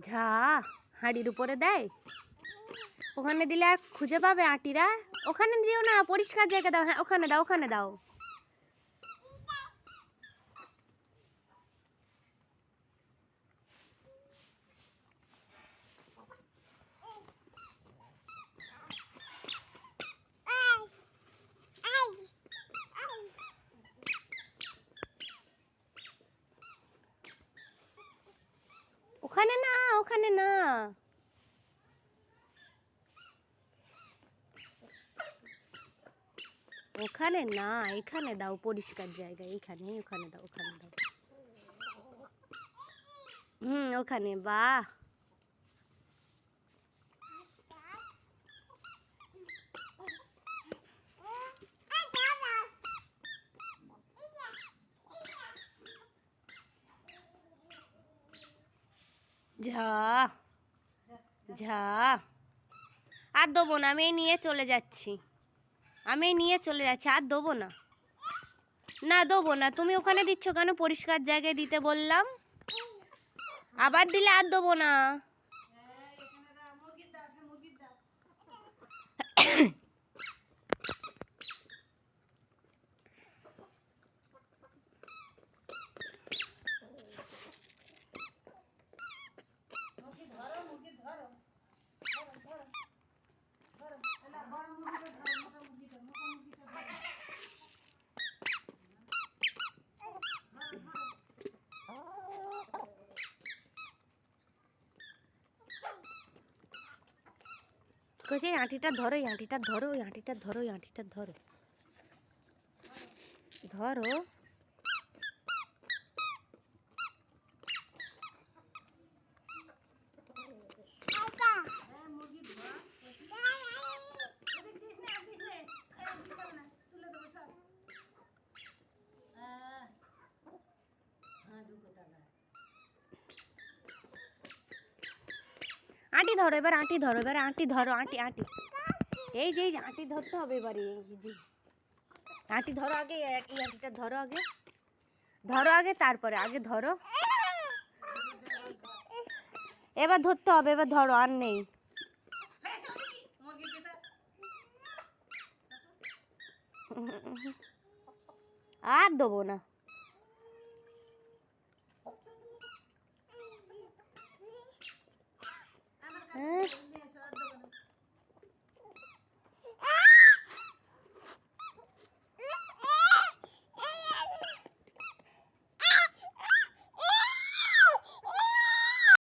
ঝা হাঁড়ির উপরে দেয়, ওখানে দিলে আর খুঁজে পাবে আঁটিরা। ওখানে দিও না, পরিষ্কার জায়গা দাও। হ্যাঁ ওখানে দাও, ওখানে দাও। ওখানে না, ওখানে না, ওখানে না, এখানে দাও পরিষ্কার জায়গা। এখানে, ওখানে দাও, ওখানে দাও। ওখানে। বাহ, ঝা ঝা। আর দেবো না, আমি নিয়ে চলে যাচ্ছি, আমি নিয়ে চলে যাচ্ছি, আর দেবো না। না দেবো না। তুমি ওখানে দিচ্ছ কেন? পরিষ্কার জায়গায় দিতে বললাম, আবার দিলে আর দেবো না। কইছে এই আঁটিটা ধরো, এই আঁটিটা ধরো, এই আঁটিটা ধরো, এই আঁটিটা ধরো, ধরো। আঁটি ধরো এবার, আঁটি ধরো এবার, আঁটি ধরো, আঁটি আঁটি। এই যে আঁটি ধরতে হবে এবারে। এই যে আঁটি ধরো আগে, এই আঁটিটা ধরো আগে, ধরো আগে, তারপরে আগে ধরো। এবার ধরতে হবে, এবার ধরো, আর নেই। আর দেবো না। হ্যাঁ